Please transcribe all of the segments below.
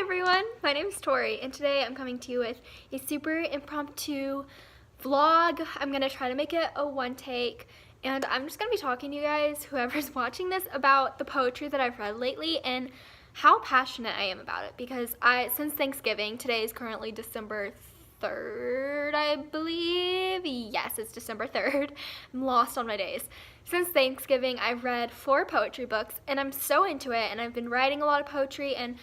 everyone, my name is Tori, and today I'm coming to you with a super impromptu vlog. I'm going to try to make it a one take, and I'm just going to be talking to you guys, whoever's watching this, about the poetry that I've read lately and how passionate I am about it, because since Thanksgiving, today is currently December 3rd, I believe. Yes, it's December 3rd. I'm lost on my days. Since Thanksgiving, I've read 4 poetry books, and I'm so into it, and I've been writing a lot of poetry, and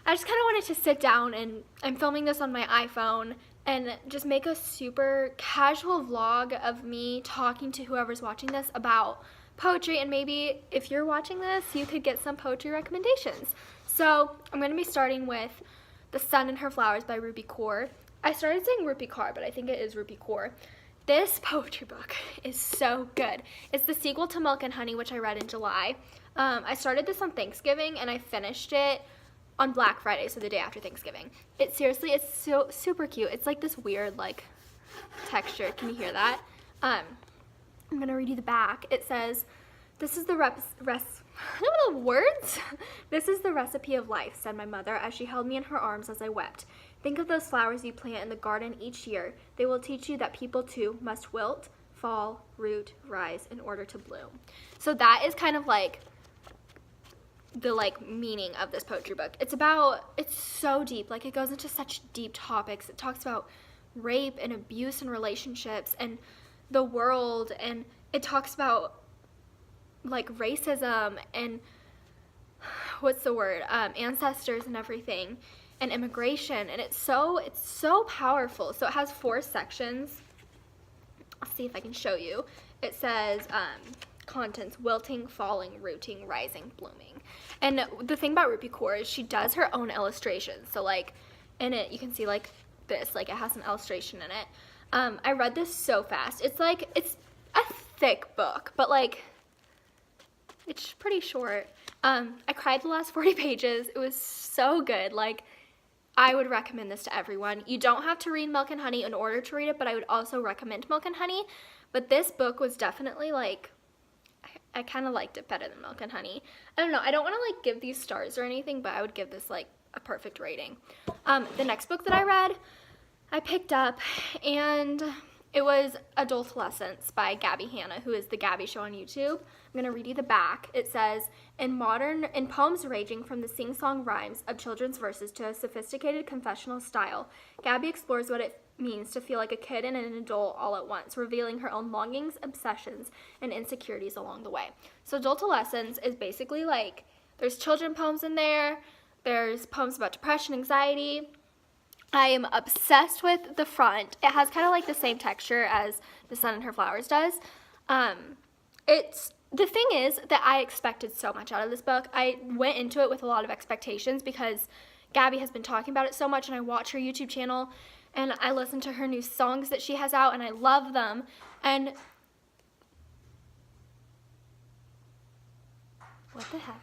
I just kind of wanted to sit down, and I'm filming this on my iPhone, and just make a super casual vlog of me talking to whoever's watching this about poetry, and maybe if you're watching this, you could get some poetry recommendations. So I'm going to be starting with The Sun and Her Flowers by Rupi Kaur. I started saying Rupi Kaur, but I think it is Rupi Kaur. This poetry book is so good. It's the sequel to Milk and Honey, which I read in July. I started this on Thanksgiving, and I finished it on Black Friday, so the day after Thanksgiving. It seriously is so super cute. It's like this weird like texture. Can you hear that? I'm gonna read you the back. It says, "This is the I don't know words. This is the recipe of life," said my mother as she held me in her arms as I wept. "Think of those flowers you plant in the garden each year. They will teach you that people too must wilt, fall, root, rise in order to bloom." So that is kind of like the meaning of this poetry book. It's so deep. Like, it goes into such deep topics. It talks about rape and abuse in relationships and the world, and it talks about like racism and ancestors and everything, and immigration, and it's so powerful. So it has 4 sections. I'll see if I can show you. It says contents: wilting, falling, rooting, rising, blooming. And the thing about Rupi Kaur is she does her own illustrations. So like in it you can see like this, like it has an illustration in it. I read this so fast. It's a thick book, but like it's pretty short. I cried the last 40 pages. It was so good. Like, I would recommend this to everyone. You don't have to read Milk and Honey in order to read it, but I would also recommend Milk and Honey. But this book was definitely like, I kind of liked it better than Milk and Honey. I don't know. I don't want to like give these stars or anything, but I would give this like a perfect rating. The next book that I read, I picked up, and it was Adultolescence by Gabby Hanna, who is the Gabby Show on YouTube. I'm going to read you the back. It says, in poems ranging from the sing-song rhymes of children's verses to a sophisticated confessional style, Gabby explores what it means to feel like a kid and an adult all at once, revealing her own longings, obsessions, and insecurities along the way. So Adultolescence is basically like, there's children poems in there, there's poems about depression, anxiety. I am obsessed with the front. It has kind of like the same texture as The Sun and Her Flowers does. The thing is that I expected so much out of this book. I went into it with a lot of expectations because Gabby has been talking about it so much, and I watch her YouTube channel, and I listen to her new songs that she has out, and I love them. And what the heck?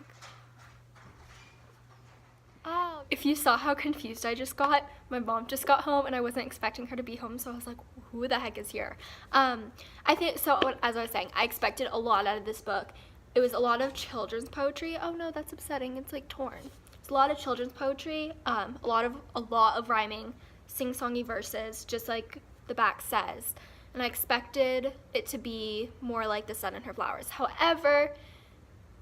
Oh, if you saw how confused I just got, my mom just got home and I wasn't expecting her to be home, so I was like, who the heck is here? I think, so as I was saying, I expected a lot out of this book. It was a lot of children's poetry. Oh no, that's upsetting. It's like torn. It's a lot of children's poetry, a lot of rhyming, sing-songy verses, just like the back says. And I expected it to be more like The Sun and Her Flowers. However,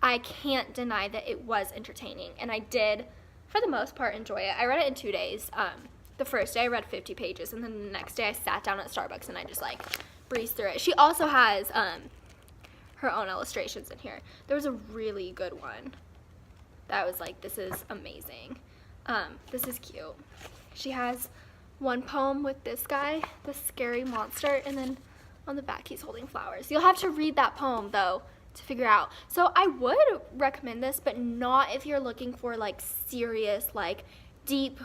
I can't deny that it was entertaining, and I did, for the most part, enjoy it. I read it in 2 days. The first day I read 50 pages, and then the next day I sat down at Starbucks and I just like breezed through it. She also has her own illustrations in here. There was a really good one that was like, this is amazing. This is cute. She has one poem with this guy, this scary monster, and then on the back he's holding flowers. You'll have to read that poem though to figure out. So I would recommend this, but not if you're looking for like serious, like deep,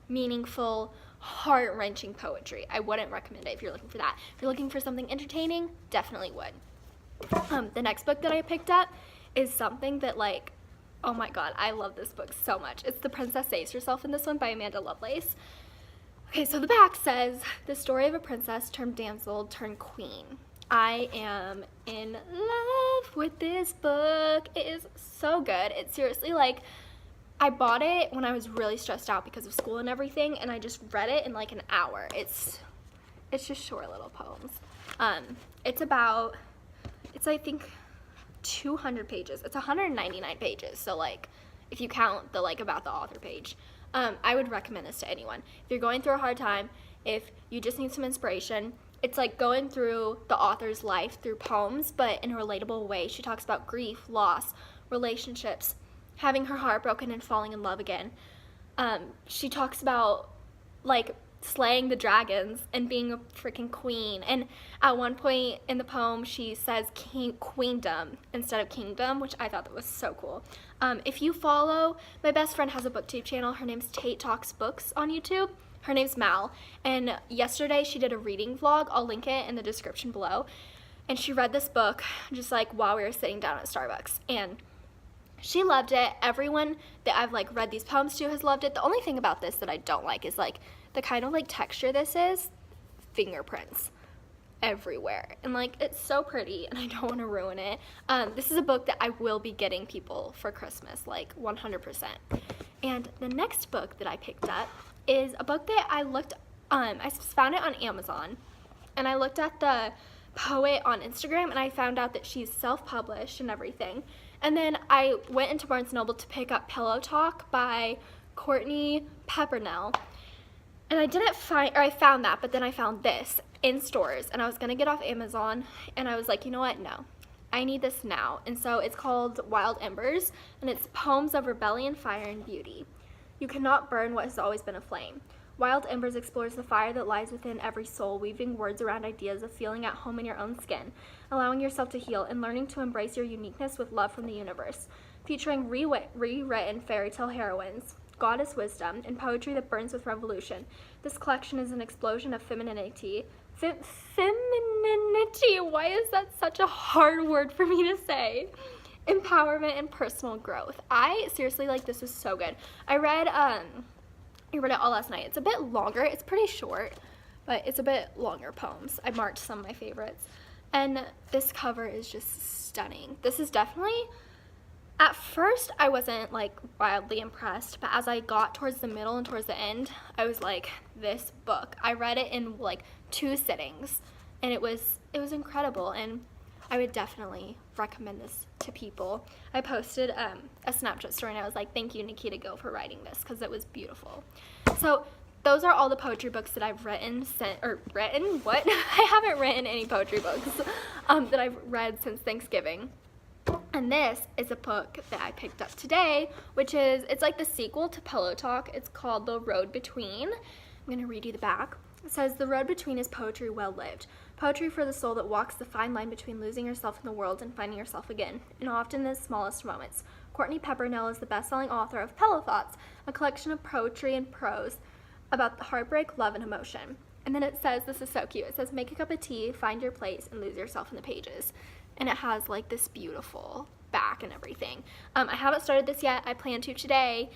meaningful, heart-wrenching poetry. I wouldn't recommend it if you're looking for that. If you're looking for something entertaining, definitely would. The next book that I picked up is something that like, oh my god, I love this book so much. It's The Princess Saves Herself in this one by Amanda Lovelace. Okay, so the back says, the story of a princess turned damsel turned queen. I am in love with this book. It is so good. It's seriously like, I bought it when I was really stressed out because of school and everything, and I just read it in like an hour. It's just short little poems. It's I think 200 pages. It's 199 pages. So like, if you count the like about the author page, I would recommend this to anyone. If you're going through a hard time, if you just need some inspiration, it's like going through the author's life through poems, but in a relatable way. She talks about grief, loss, relationships, having her heart broken and falling in love again. She talks about like slaying the dragons and being a freaking queen. And at one point in the poem, she says queendom instead of kingdom, which I thought that was so cool. If you follow, my best friend has a booktube channel. Her name's Tate Talks Books on YouTube. Her name's Mal. And yesterday she did a reading vlog. I'll link it in the description below. And she read this book just like while we were sitting down at Starbucks. And she loved it. Everyone that I've like read these poems to has loved it. The only thing about this that I don't like is like the kind of like texture this is, fingerprints everywhere. And like it's so pretty and I don't want to ruin it. This is a book that I will be getting people for Christmas, like 100%. And the next book that I picked up is a book that I found it on Amazon, and I looked at the poet on Instagram and I found out that she's self-published and everything. And then I went into Barnes & Noble to pick up Pillow Talk by Courtney Peppernell. And I found that, but then I found this in stores, and I was gonna get off Amazon, and I was like, you know what, no, I need this now. And so it's called Wild Embers, and it's poems of rebellion, fire, and beauty. You cannot burn what has always been a flame. Wild Embers explores the fire that lies within every soul, weaving words around ideas of feeling at home in your own skin, allowing yourself to heal, and learning to embrace your uniqueness with love from the universe. Featuring rewritten fairy tale heroines, goddess wisdom, and poetry that burns with revolution. This collection is an explosion of femininity. Femininity, why is that such a hard word for me to say? Empowerment and personal growth. I seriously, like, this is so good. I read it all last night. It's a bit longer. It's pretty short, but it's a bit longer poems. I marked some of my favorites. And this cover is just stunning. This is definitely, at first I wasn't like wildly impressed, but as I got towards the middle and towards the end, I was like, this book. I read it in like 2 sittings, and it was incredible, and I would definitely recommend this to people. I posted a Snapchat story and I was like, thank you, Nikita Gill, for writing this, because it was beautiful. So those are all the poetry books that I've written what? I haven't written any poetry books that I've read since Thanksgiving. And this is a book that I picked up today, it's like the sequel to Pillow Talk. It's called The Road Between. I'm going to read you the back. It says, the road between is poetry well lived. Poetry for the soul that walks the fine line between losing yourself in the world and finding yourself again, and often the smallest moments. Courtney Peppernell is the best-selling author of Pillow Thoughts, a collection of poetry and prose about heartbreak, love, and emotion. And then it says, this is so cute, it says, make a cup of tea, find your place, and lose yourself in the pages. And it has like this beautiful back and everything. I haven't started this yet. I plan to today.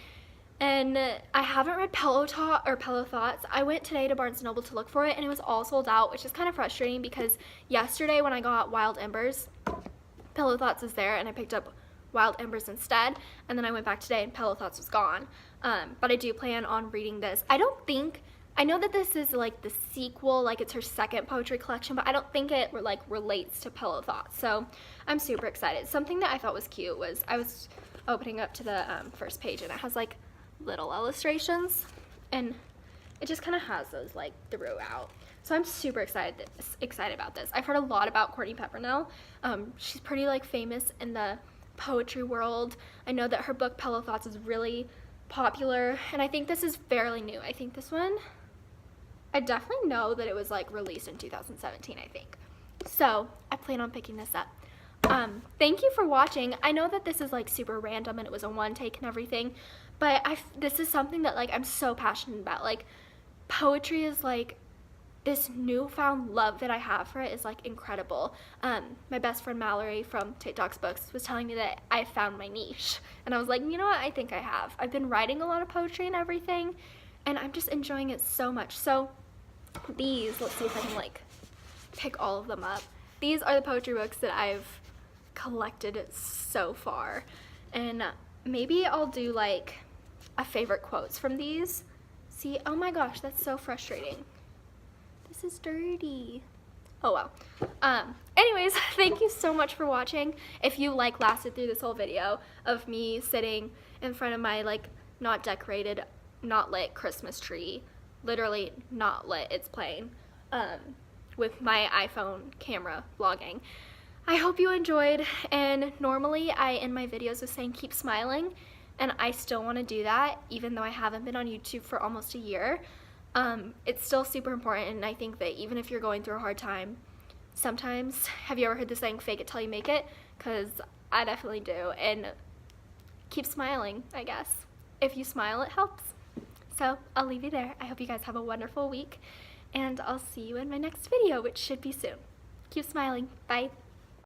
And I haven't read Pillow Thoughts. I went today to Barnes & Noble to look for it, and it was all sold out, which is kind of frustrating because yesterday when I got Wild Embers, Pillow Thoughts was there, and I picked up Wild Embers instead, and then I went back today and Pillow Thoughts was gone. But I do plan on reading this. I know that this is like the sequel, like it's her second poetry collection, but I don't think it like relates to Pillow Thoughts, so I'm super excited. Something that I thought was cute was I was opening up to the first page, and it has like little illustrations, and it just kind of has those like throughout. So I'm super excited about this. I've heard a lot about Courtney Peppernell. She's pretty like famous in the poetry world. I know that her book Pillow Thoughts is really popular, and I think this is fairly new. I think this one, I definitely know that it was like released in 2017, I think. So I plan on picking this up. Thank you for watching. I know that this is like super random and it was a one take and everything, but this is something that like I'm so passionate about. Like poetry is like this newfound love that I have for it is like incredible. My best friend Mallory from Tate Talks Books was telling me that I found my niche, and I was like, you know what, I think I have. I've been writing a lot of poetry and everything, and I'm just enjoying it so much. So these, let's see if I can like pick all of them up. These are the poetry books that I've collected so far, and maybe I'll do like favorite quotes from these. See, oh my gosh, that's so frustrating. This is dirty. Oh well. Anyways, thank you so much for watching. If you like lasted through this whole video of me sitting in front of my like not decorated, not lit Christmas tree, literally not lit, it's plain, with my iPhone camera vlogging. I hope you enjoyed, and normally I end my videos with saying keep smiling, and I still want to do that even though I haven't been on YouTube for almost a year. It's still super important, and I think that even if you're going through a hard time, sometimes, have you ever heard the saying fake it till you make it? Because I definitely do, and keep smiling, I guess. If you smile, it helps. So I'll leave you there. I hope you guys have a wonderful week, and I'll see you in my next video, which should be soon. Keep smiling. Bye.